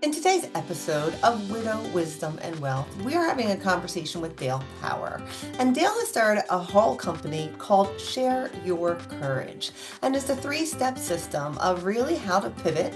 In today's episode of Widow Wisdom and Wealth, we are having a conversation with Dale Power. And Dale has started a whole company called Share Your Courage. And it's a three-step system of really how to pivot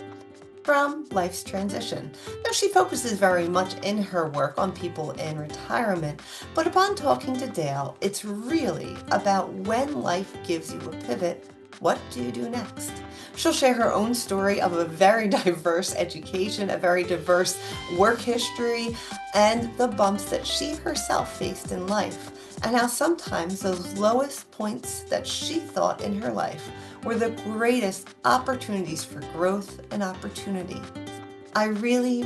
from life's transition. Now, she focuses very much in her work on people in retirement, but upon talking to Dale, it's really about when life gives you a pivot, what do you do next? She'll share her own story of a very diverse education, a very diverse work history, and the bumps that she herself faced in life, and how sometimes those lowest points that she thought in her life were the greatest opportunities for growth and opportunity. I really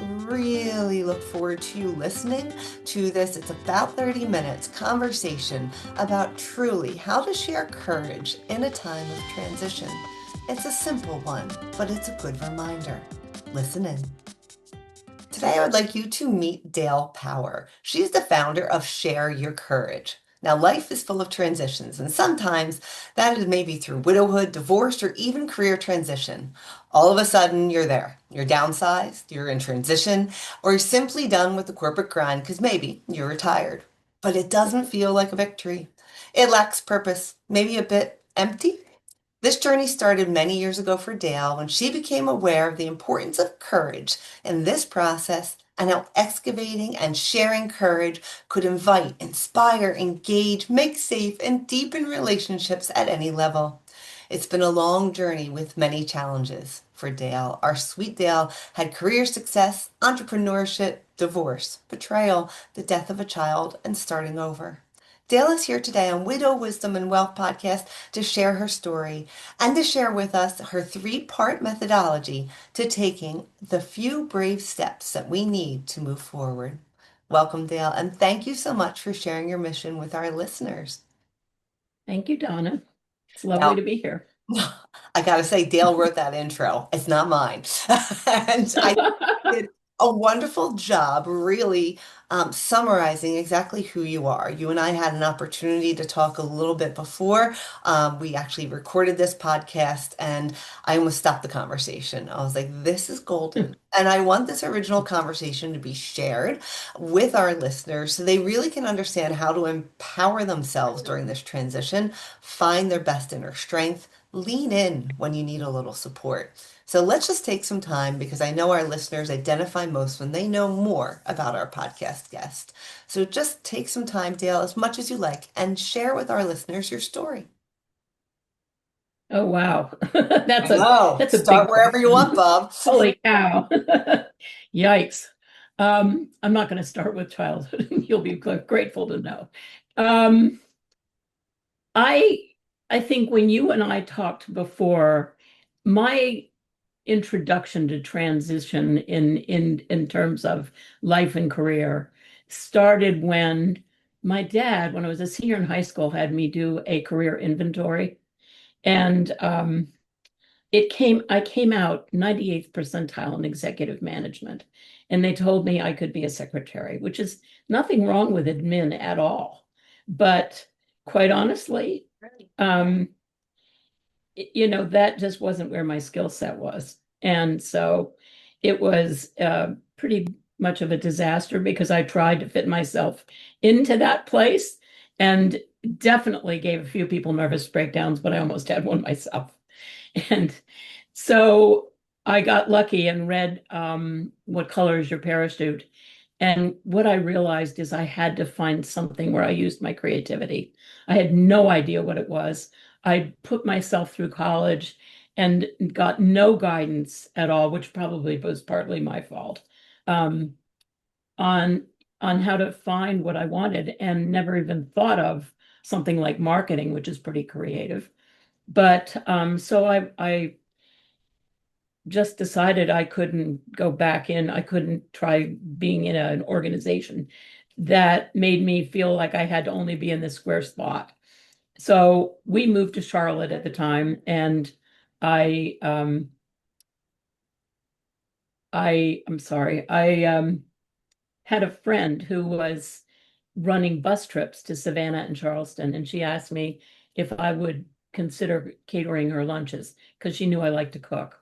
look forward to you listening to this. It's about 30 minutes conversation about truly how to share courage in a time of transition. It's a simple one, but it's a good reminder. Listen in. Today, I would like you to meet Dale Power. She's the founder of Share Your Courage. Now, life is full of transitions, and sometimes that is maybe through widowhood, divorce, or even career transition. All of a sudden, you're there. You're downsized, you're in transition, or you're simply done with the corporate grind because maybe you're retired. But it doesn't feel like a victory. It lacks purpose, maybe a bit empty. This journey started many years ago for Dale when she became aware of the importance of courage in this process and how excavating and sharing courage could invite, inspire, engage, make safe, and deepen relationships at any level. It's been a long journey with many challenges for Dale. Our sweet Dale had career success, entrepreneurship, divorce, betrayal, the death of a child, and starting over. Dale is here today on Widow Wisdom and Wealth podcast to share her story and to share with us her three-part methodology to taking the few brave steps that we need to move forward. Welcome, Dale, and thank you so much for sharing your mission with our listeners. Thank you, Donna. It's lovely Now, to be here. I gotta say, Dale wrote that intro. It's not mine. And I did a wonderful job really summarizing exactly who you are. You and I had an opportunity to talk a little bit before. We actually recorded this podcast and I almost stopped the conversation. I was like, this is golden. And I want this original conversation to be shared with our listeners so they really can understand how to empower themselves during this transition, find their best inner strength, lean in when you need a little support. So let's just take some time because I know our listeners identify most when they know more about our podcast guest. So just take some time, Dale, as much as you like, and share with our listeners your story. Oh, wow. I know. That's a Start big wherever you want, question. Bob. Holy cow. Yikes. I'm not going to start with childhood. You'll be grateful to know. Um, I I think when you and I talked before, my introduction to transition in terms of life and career started when my dad, when I was a senior in high school, had me do a career inventory. And I came out 98th percentile in executive management. And they told me I could be a secretary, which is nothing wrong with admin at all. But quite honestly, um, that just wasn't where my skill set was. And so it was pretty much of a disaster because I tried to fit myself into that place and definitely gave a few people nervous breakdowns, but I almost had one myself. And so I got lucky and read What Color is Your Parachute? And what I realized is I had to find something where I used my creativity. I had no idea what it was. I put myself through college and got no guidance at all, which probably was partly my fault, um, on how to find what I wanted, and never even thought of something like marketing, which is pretty creative. But so I just decided I couldn't go back in. I couldn't try being in an organization that made me feel like I had to only be in this square spot. So we moved to Charlotte at the time, and I I'm sorry, I had a friend who was running bus trips to Savannah and Charleston, and she asked me if I would consider catering her lunches because she knew I liked to cook.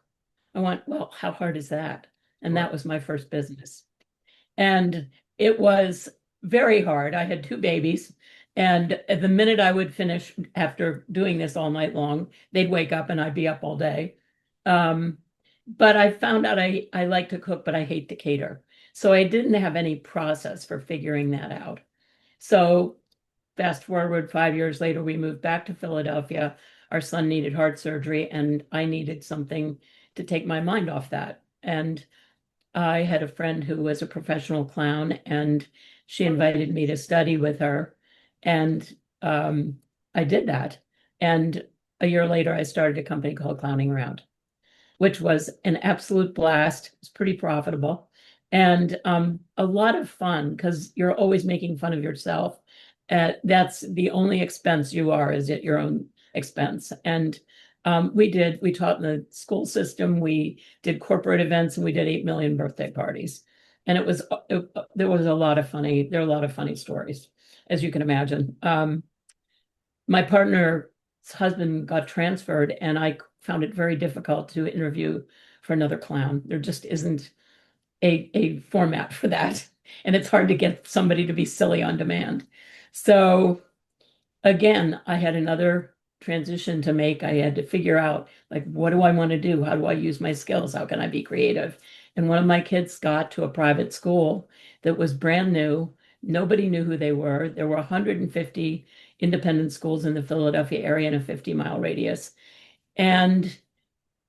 I went, well, how hard is that? And that was my first business. And it was very hard. I had two babies. And the minute I would finish after doing this all night long, they'd wake up and I'd be up all day. Um, but I found out I like to cook, but I hate to cater. So I didn't have any process for figuring that out. So fast forward 5 years later, we moved back to Philadelphia. Our son needed heart surgery, and I needed something to take my mind off that. And I had a friend who was a professional clown, and she invited me to study with her. And I did that. And a year later, I started a company called Clowning Around, which was an absolute blast. It's pretty profitable and a lot of fun because you're always making fun of yourself. That's the only expense you are, is at your own expense. And we taught in the school system, we did corporate events, and we did 8 million birthday parties. And there was there were a lot of funny stories, as you can imagine. My partner's husband got transferred, and I found it very difficult to interview for another clown. There just isn't a format for that. And it's hard to get somebody to be silly on demand. So again, I had another transition to make. I had to figure out, like, what do I want to do? How do I use my skills? How can I be creative? And one of my kids got to a private school that was brand new. Nobody knew who they were. There were 150 independent schools in the Philadelphia area in a 50-mile radius. And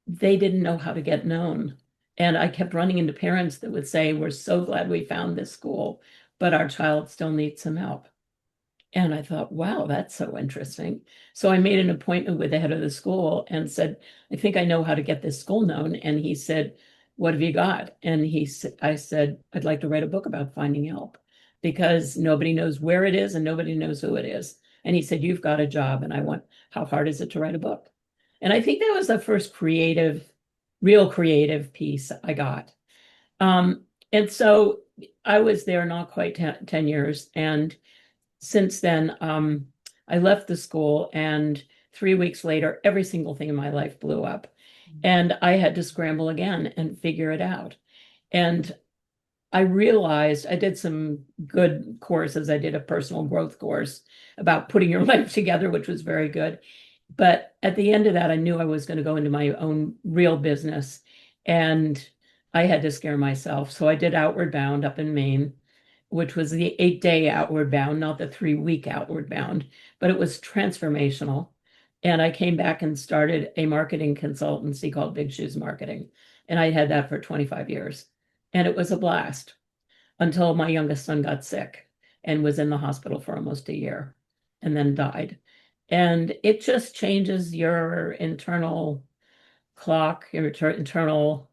they didn't know how to get known. And I kept running into parents that would say, we're so glad we found this school, but our child still needs some help. And I thought, wow, that's so interesting. So I made an appointment with the head of the school and said, I think I know how to get this school known. And he said, what have you got? And I said, I'd like to write a book about finding help because nobody knows where it is and nobody knows who it is. And he said, you've got a job. And I went, how hard is it to write a book? And I think that was the first real creative piece I got. And so I was there not quite 10 years. And since then, I left the school, and 3 weeks later, every single thing in my life blew up. And I had to scramble again and figure it out. And I realized I did some good courses. I did a personal growth course about putting your life together, which was very good. But at the end of that, I knew I was going to go into my own real business, and I had to scare myself. So I did Outward Bound up in Maine, which was the 8-day Outward Bound, not the 3-week Outward Bound, but it was transformational. And I came back and started a marketing consultancy called Big Shoes Marketing. And I had that for 25 years. And it was a blast until my youngest son got sick and was in the hospital for almost a year and then died. And it just changes your internal clock, your internal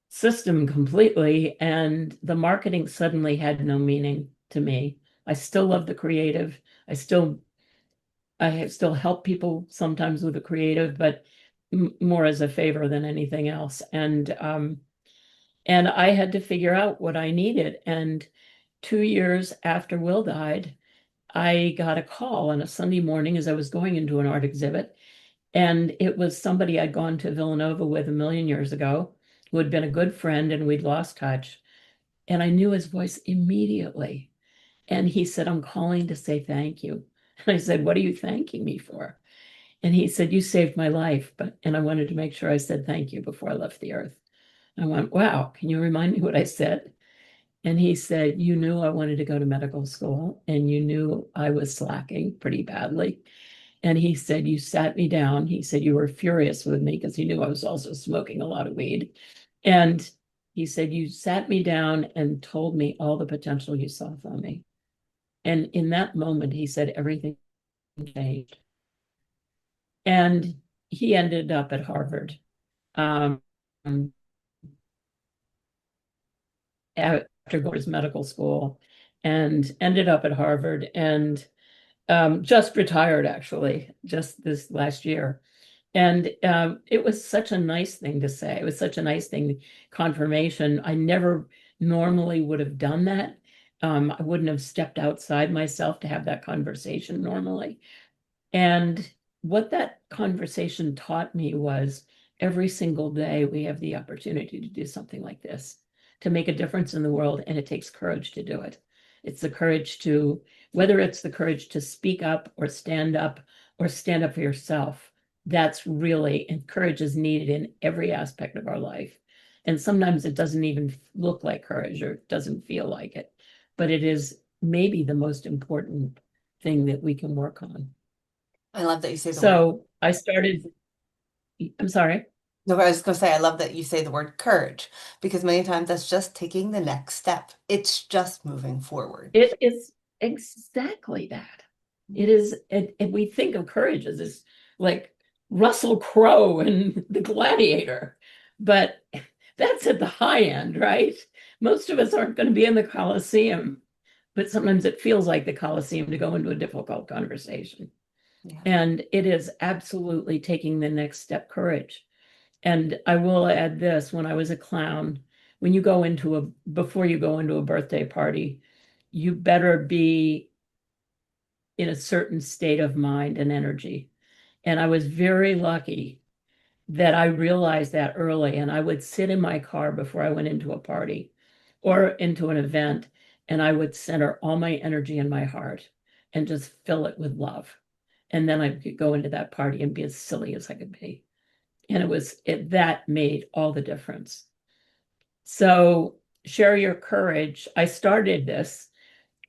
system completely. And the marketing suddenly had no meaning to me. I still love the creative. I still help people sometimes with the creative, but more as a favor than anything else. And I had to figure out what I needed. And 2 years after Will died, I got a call on a Sunday morning as I was going into an art exhibit. And it was somebody I'd gone to Villanova with a million years ago, who had been a good friend, and we'd lost touch. And I knew his voice immediately. And he said, I'm calling to say thank you. And I said, what are you thanking me for? And he said, you saved my life. And I wanted to make sure I said thank you before I left the earth. I went, wow, can you remind me what I said? And he said, you knew I wanted to go to medical school, and you knew I was slacking pretty badly. And he said, you sat me down. He said, you were furious with me because he knew I was also smoking a lot of weed. And he said, you sat me down and told me all the potential you saw for me. And in that moment, he said, everything changed. And he ended up at Harvard. Um, After going to his medical school, and ended up at Harvard, and just retired actually just this last year. And it was such a nice thing to say. It was such a nice thing, confirmation. I never normally would have done that. I wouldn't have stepped outside myself to have that conversation normally. And what that conversation taught me was every single day we have the opportunity to do something like this, to make a difference in the world, and it takes courage to do it. It's the courage to, whether it's the courage to speak up or stand up for yourself, that's really, and courage is needed in every aspect of our life. And sometimes it doesn't even look like courage or it doesn't feel like it, but it is maybe the most important thing that we can work on. I love that you say the word. So I started, I'm sorry. No, I was going to say, I love that you say the word courage because many times that's just taking the next step. It's just moving forward. It is exactly that. It is, and we think of courage as this like Russell Crowe and the Gladiator, but that's at the high end, right? Most of us aren't going to be in the Colosseum, but sometimes it feels like the Colosseum to go into a difficult conversation. Yeah. And it is absolutely taking the next step courage. And I will add this, when I was a clown, when you go into a, before you go into a birthday party, you better be in a certain state of mind and energy. And I was very lucky that I realized that early. And I would sit in my car before I went into a party or into an event, and I would center all my energy in my heart and just fill it with love. And then I could go into that party and be as silly as I could be. And that made all the difference. So share your courage. I started this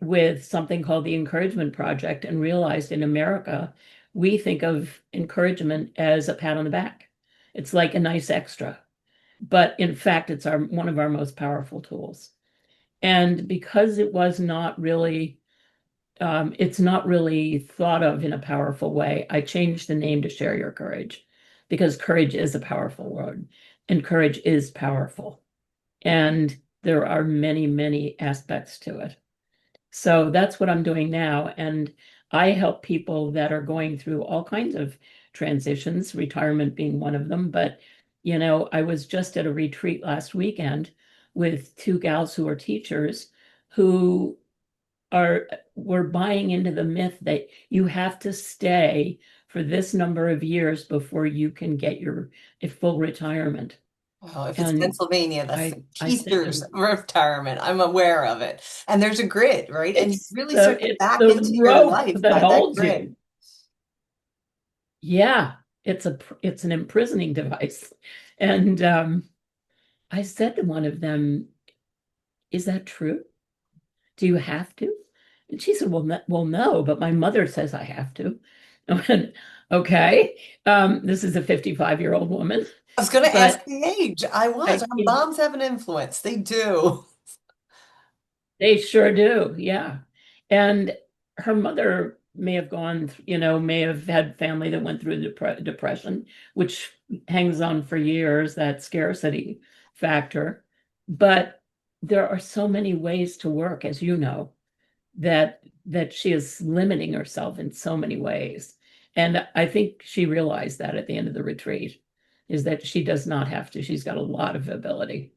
with something called the Encouragement Project and realized in America, we think of encouragement as a pat on the back. It's like a nice extra, but in fact, it's one of our most powerful tools. And because it's not really thought of in a powerful way, I changed the name to Share Your Courage because courage is a powerful word and courage is powerful. And there are many, many aspects to it. So that's what I'm doing now. And I help people that are going through all kinds of transitions, retirement being one of them. But, I was just at a retreat last weekend with two gals who are teachers who are were buying into the myth that you have to stay for this number of years before you can get your full retirement. Well, if it's And Pennsylvania, that's the I said to teacher's retirement. I'm aware of it. And there's a grid, right? And you really start to it's back the into your rope life that by that holds grid. you. Yeah, it's an imprisoning device. And I said to one of them, "Is that true? Do you have to?" And she said, "Well, no, but my mother says I have to." I went, okay, this is a 55-year-old woman, I was going to ask but the age. I was. I Our kid moms have an influence. They do. They sure do, yeah. And her mother may have may have had family that went through depression, which hangs on for years, that scarcity factor. But there are so many ways to work, as you know, that she is limiting herself in so many ways. And I think she realized that at the end of the retreat, is that she does not have to. She's got a lot of ability.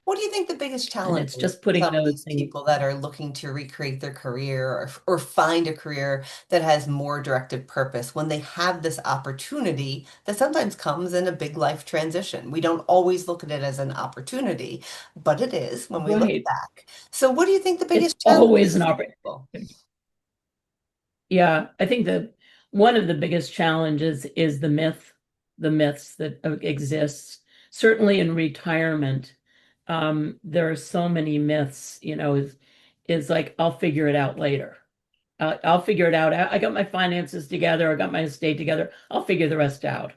What do you think the biggest And challenge it's is just for putting some of those these things. people that are looking to recreate their career or find a career that has more directed purpose when they have this opportunity that sometimes comes in a big life transition? We don't always look at it as an opportunity, but it is when we look Right. back. So, what do you think the It's biggest challenge always an is for opportunity. people? Yeah, I think that one of the biggest challenges is the myths that exists. Certainly in retirement, there are so many myths, is like, I'll figure it out later. I'll figure it out. I got my finances together. I got my estate together. I'll figure the rest out.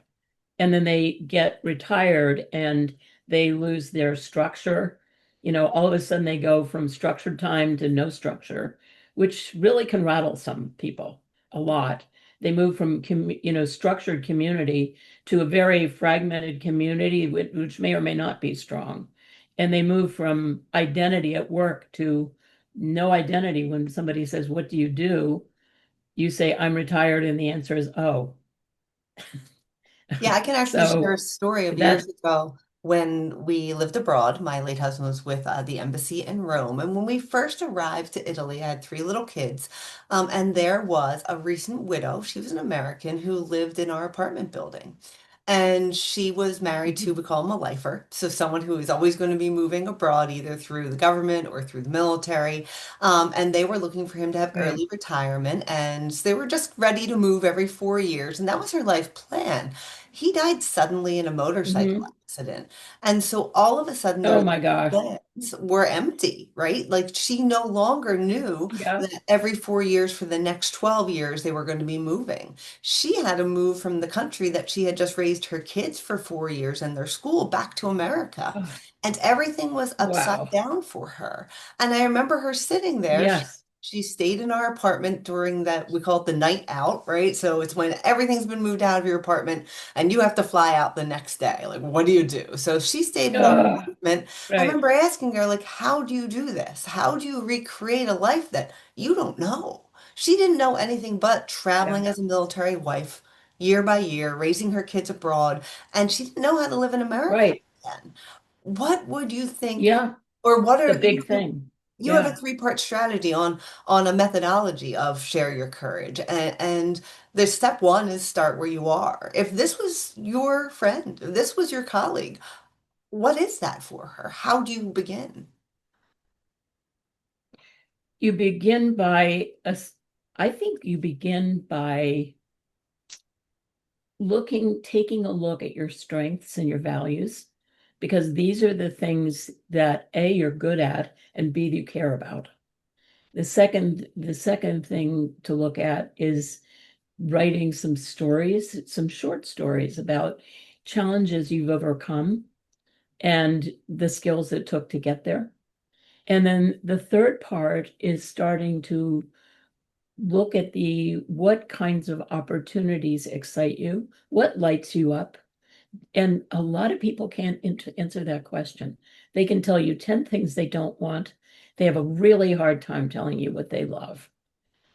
And then they get retired and they lose their structure. All of a sudden they go from structured time to no structure, which really can rattle some people a lot. They move from structured community to a very fragmented community, which may or may not be strong. And they move from identity at work to no identity. When somebody says, "What do?" You say, "I'm retired," and the answer is, "Oh." Yeah, I can actually share a So story of years that ago when we lived abroad. My late husband was with the embassy in Rome. And when we first arrived to Italy, I had three little kids. And there was a recent widow. She was an American who lived in our apartment building. And she was married to, Mhm. we call him a lifer. So someone who is always going to be moving abroad, either through the government or through the military. And they were looking for him to have Right. early retirement. And they were just ready to move every 4 years. And that was her life plan. He died suddenly in a motorcycle Hmm. accident. And so all of a sudden, Oh their my gosh. plans were empty, right? Like she no longer knew Yeah. that every 4 years for the next 12 years, they were going to be moving. She had to move from the country that she had just raised her kids for 4 years and their school back to America. Oh, And everything was upside wow. down for her. And I remember her sitting there. Yes. She stayed in our apartment during that, we call it the night out, right? So it's when everything's been moved out of your apartment and you have to fly out the next day. Like, what do you do? So she stayed in our Oh, apartment. I right. remember asking her, like, how do you do this? How do you recreate a life that you don't know? She didn't know anything but Yeah. traveling as a military wife year by year, raising her kids abroad, and she didn't know how to live in America Right. again. What would you think, Yeah. or what The are big thing. you have a Yeah. three-part strategy on a methodology of share your courage. And the step one is start where you are. If this was your friend, if this was your colleague, what is that for her? How do you begin? You begin by, I think you begin by taking a look at your strengths and your values, because these are the things that A, you're good at, and B, you care about. The second thing to look at is writing some stories, some short stories about challenges you've overcome and the skills it took to get there. And then the third part is starting to look at the what kinds of opportunities excite you, what lights you up. And a lot of people can't answer that question. They can tell you 10 things they don't want. They have a really hard time telling you what they love.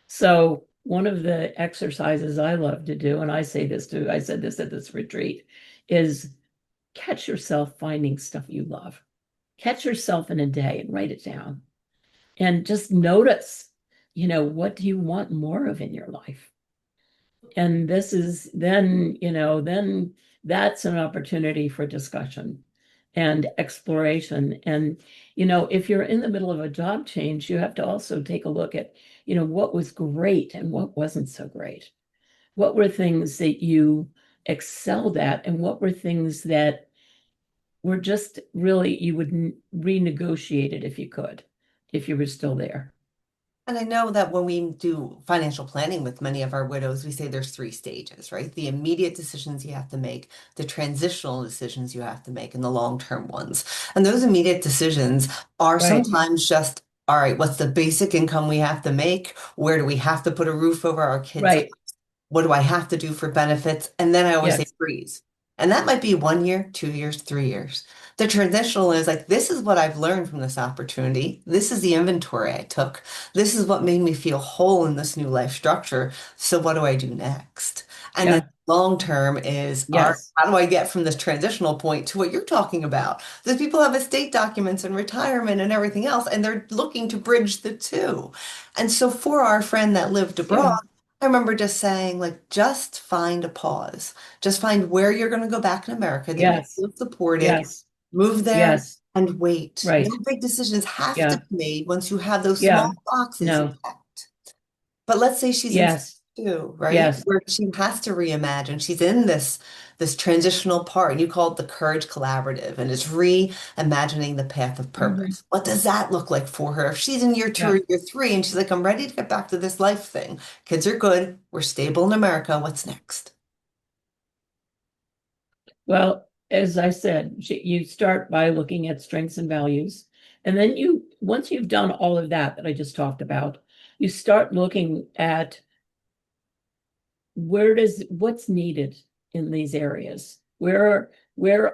So one of the exercises I love to do, and I said this at this retreat, is catch yourself finding stuff you love. Catch yourself in a day and write it down. And just notice, what do you want more of in your life? And this is then that's an opportunity for discussion and exploration. And, if you're in the middle of a job change, you have to also take a look at, what was great and what wasn't so great. What were things that you excelled at, and what were things that were just really, you would renegotiate it if you could, if you were still there. And I know that when we do financial planning with many of our widows, we say there's three stages, right? The immediate decisions you have to make, the transitional decisions you have to make, and the long-term ones. And those immediate decisions are Right, sometimes just, all right, what's the basic income we have to make? Where do we have to put a roof over our kids' right. what do I have to do for benefits? And then I always say Yes, freeze. And that might be 1 year, 2 years, 3 years. The transitional is like, this is what I've learned from this opportunity. This is the inventory I took. This is what made me feel whole in this new life structure. So what do I do next? And then yeah, long term is, all right, yes, how do I get from this transitional point to what you're talking about? Those people have estate documents and retirement and everything else, and they're looking to bridge the two. And so for our friend that lived abroad, yeah, I remember just saying, like, just find a pause. Just find where you're going to go back in America that you yes, feel supported, yes, move there yes, and wait. No right, big decisions have to yeah, be made once you have those small yeah, boxes no, checked. But let's say she's in yes, two, right? yes, Where she has to reimagine. She's in this transitional part, and you call it the Courage Collaborative, and it's reimagining the path of mhm, purpose. What does that look like for her? If she's in year two or yeah. year three, and she's like, I'm ready to get back to this life thing. Kids are good. We're stable in America. What's next? Well, as I said, you start by looking at strengths and values. And then once you've done all of that I just talked about, you start looking at what's needed in these areas. Where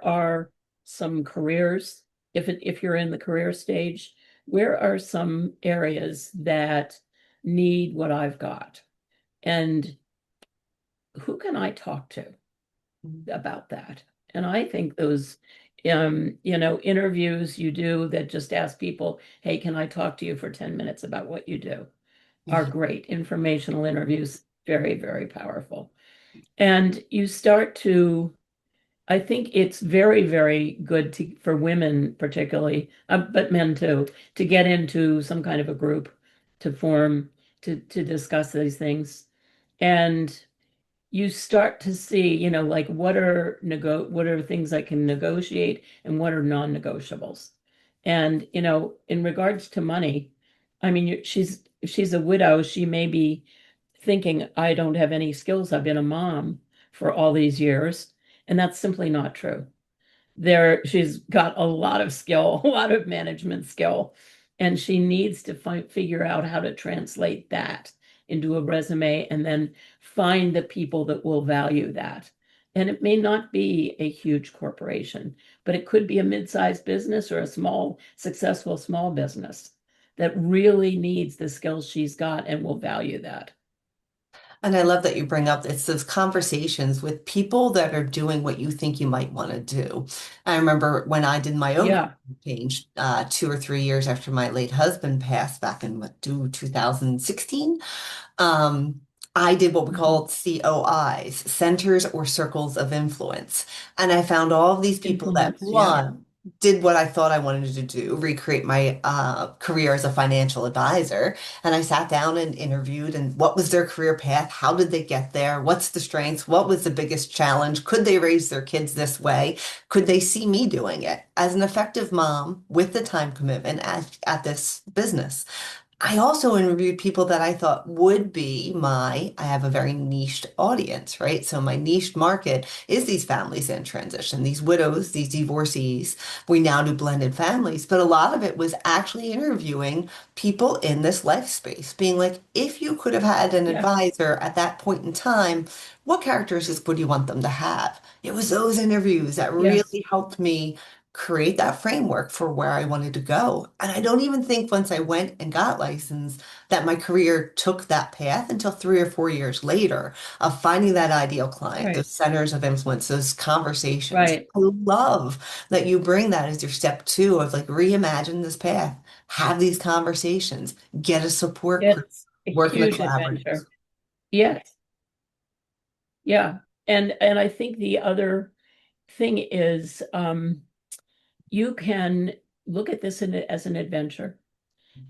are some careers, if you're in the career stage, where are some areas that need what I've got? And who can I talk to about that? And I think those interviews you do that just ask people, hey, can I talk to you for 10 minutes about what you do, are Yeah. great. Informational interviews, very, very powerful. And you start to I think it's very, very good for women particularly, but men too, to get into some kind of a group to form to discuss these things. And you start to see, like what are things I can negotiate and what are non-negotiables. And, in regards to money, I mean, if she's a widow, she may be thinking, I don't have any skills. I've been a mom for all these years. And that's simply not true. She's got a lot of skill, a lot of management skill, and she needs to figure out how to translate that into a resume and then find the people that will value that. And it may not be a huge corporation, but it could be a mid-sized business or a small, successful small business that really needs the skills she's got and will value that. And I love that you bring up it's those conversations with people that are doing what you think you might want to do. I remember when I did my own career Yeah. change 2 or 3 years after my late husband passed back in 2016. Um, I did what we Mhm. called COIs, centers or circles of influence. And I found all of these people that, Influence. Yeah. one, did what I thought I wanted to do, recreate my career as a financial advisor. And I sat down and interviewed, and what was their career path? How did they get there? What's the strengths? What was the biggest challenge? Could they raise their kids this way? Could they see me doing it as an effective mom with the time commitment at this business? I also interviewed people that I thought would be I have a very niched audience, right? So my niche market is these families in transition, these widows, these divorcees. We now do blended families, but a lot of it was actually interviewing people in this life space, being like, if you could have had an Yeah. advisor at that point in time, what characteristics would you want them to have? It was those interviews that Yes. really helped me create that framework for where I wanted to go. And I don't even think once I went and got licensed that my career took that path until 3 or 4 years later of finding that ideal client, those Right. centers of influence, those conversations. Right. I love that you bring that as your step two of like reimagine this path, have these conversations, get a support group, It's a work in a huge collaborative. adventure. Yes. Yeah. And I think the other thing is you can look at this as an adventure,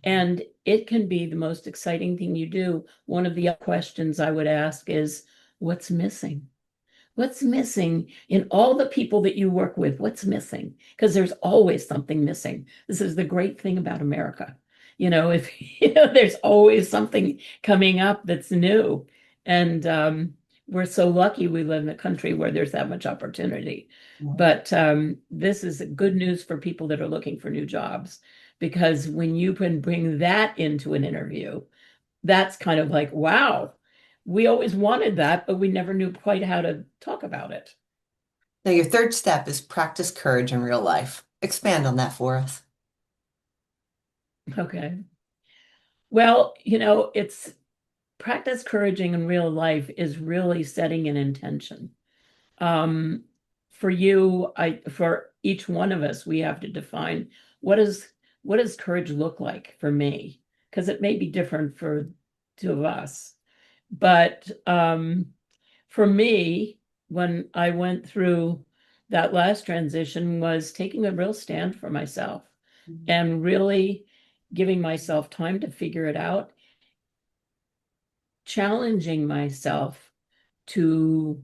and it can be the most exciting thing you do. One of the questions I would ask is, what's missing? What's missing in all the people that you work with? What's missing? Because there's always something missing. This is the great thing about America. If there's always something coming up that's new. And we're so lucky we live in a country where there's that much opportunity. But this is good news for people that are looking for new jobs, because when you can bring that into an interview, that's kind of like, wow, we always wanted that, but we never knew quite how to talk about it. Now, your third step is practice courage in real life. Expand on that for us. Okay. Well, it's practice couraging in real life is really setting an intention. Um, for each one of us, we have to define what does courage look like for me? Because it may be different for two of us. But for me, when I went through that last transition, was taking a real stand for myself and really giving myself time to figure it out, challenging myself to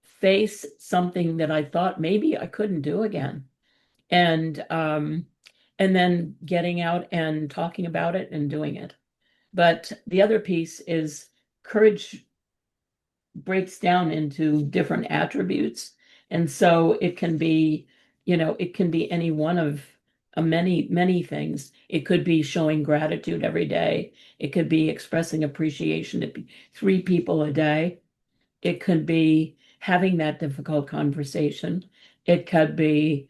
face something that I thought maybe I couldn't do again. And then getting out and talking about it and doing it. But the other piece is courage breaks down into different attributes. And so it can be any one of many, many things. It could be showing gratitude every day. It could be expressing appreciation to three people a day. It could be having that difficult conversation. It could be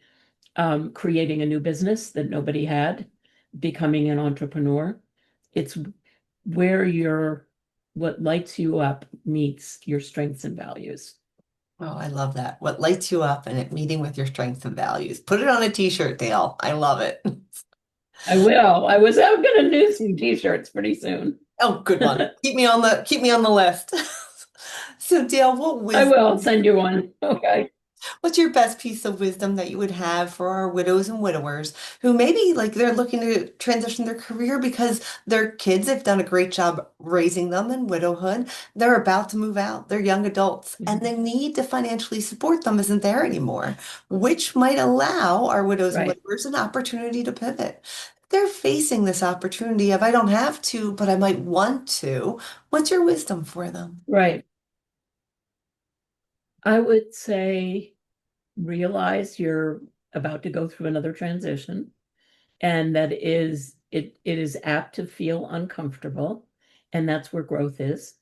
creating a new business that nobody had, becoming an entrepreneur. It's where what lights you up meets your strengths and values. Oh, I love that. What lights you up and it meeting with your strengths and values. Put it on a t-shirt, Dale. I love it. I will. I'm going to do some t-shirts pretty soon. Oh, good one. Keep me on the list. So Dale, what I wisdom will send you one. Okay. What's your best piece of wisdom that you would have for our widows and widowers who maybe like they're looking to transition their career because their kids have done a great job raising them in widowhood. They're about to move out, they're young adults, and Mhm. the need to financially support them isn't there anymore, which might allow our widows and Right, widowers an opportunity to pivot. They're facing this opportunity of I don't have to, but I might want to. What's your wisdom for them? right. I would say realize you're about to go through another transition, and it is apt to feel uncomfortable, and that's where growth is,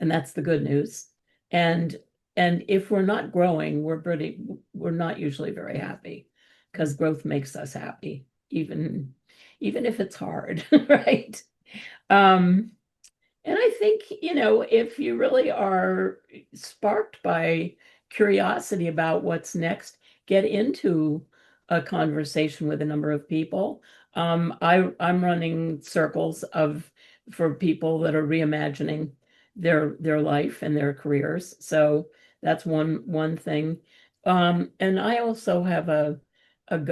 and that's the good news. And and if we're not growing, we're not usually very happy because growth makes us happy, even if it's hard, right? Um, and I think, if you really are sparked by curiosity about what's next, get into a conversation with a number of people. I'm running circles for people that are reimagining their life and their careers. So that's one thing. And I also have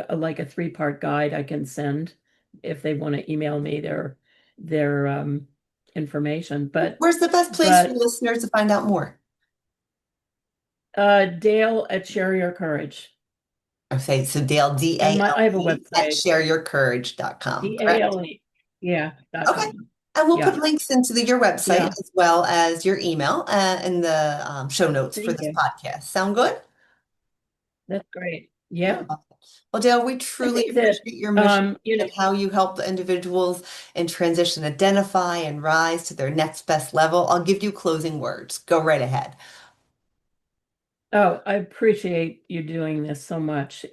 like a three-part guide I can send if they want to email me their information. Where's the best place for But listeners to find out more? Dale at Share Your Courage. Okay, so Dale, And I have a DALE at website, shareyourcourage.com, correct? DALE. Yeah, Okay. .com. And we'll put Yeah, links into your website yeah. as well as your email in the show notes for Thank this you. podcast. Sound good? That's great. I Yeah. love it. Well, Dale, we I truly think that appreciate your mission you know, and how you help the individuals in transition identify and rise to their next best level. I'll give you closing words. Go right ahead. oh, I appreciate you doing this so much.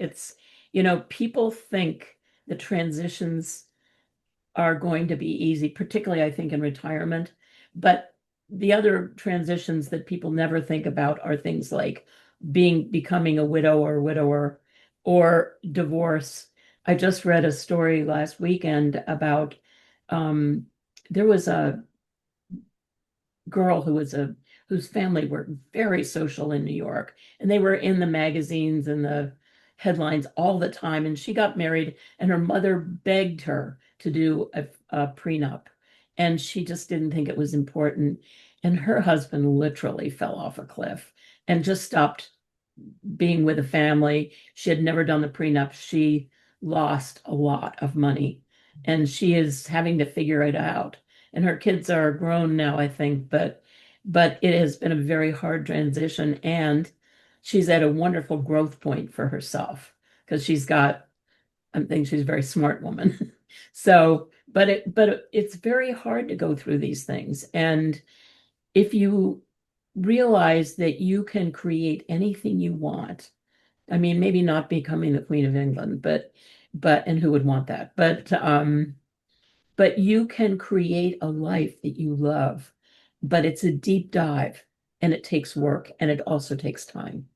People think the transitions are going to be easy, particularly I think in retirement. But the other transitions that people never think about are things like becoming a widow or widower or divorce. I just read a story last weekend about um, there was a girl whose family were very social in New York, and they were in the magazines and the headlines all the time. And she got married, and her mother begged her to do a prenup, and she just didn't think it was important. And her husband literally fell off a cliff and just stopped being with a family. She had never done the prenup. She lost a lot of money and she is having to figure it out. And her kids are grown now, I think, but it has been a very hard transition and she's at a wonderful growth point for herself because I think she's a very smart woman. So, it's very hard to go through these things. And if you realize that you can create anything you want, I mean, maybe not becoming the Queen of England, and who would want that? But you can create a life that you love, but it's a deep dive and it takes work and it also takes time.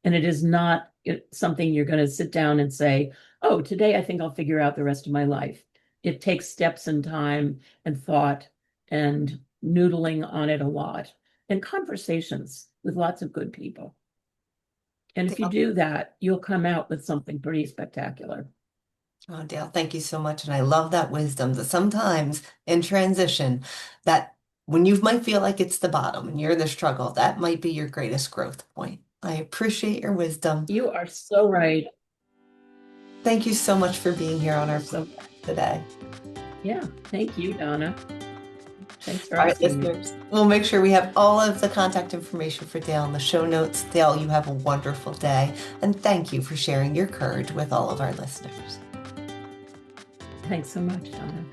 And it is not something you're going to sit down and say, oh, today I think I'll figure out the rest of my life. It takes steps and time and thought and noodling on it a lot and conversations with lots of good people. And if you Dale, do that, you'll come out with something pretty spectacular. oh, Dale, thank you so much. And I love that wisdom that sometimes in transition, that when you might feel like it's the bottom and you're in the struggle, that might be your greatest growth point. I appreciate your wisdom. You are so right. Thank you so much for being here on our So, podcast today. yeah, thank you, Donna. Thanks for All right, asking me. listeners, we'll make sure we have all of the contact information for Dale in the show notes. Dale, you have a wonderful day. And thank you for sharing your courage with all of our listeners. Thanks so much, Donna.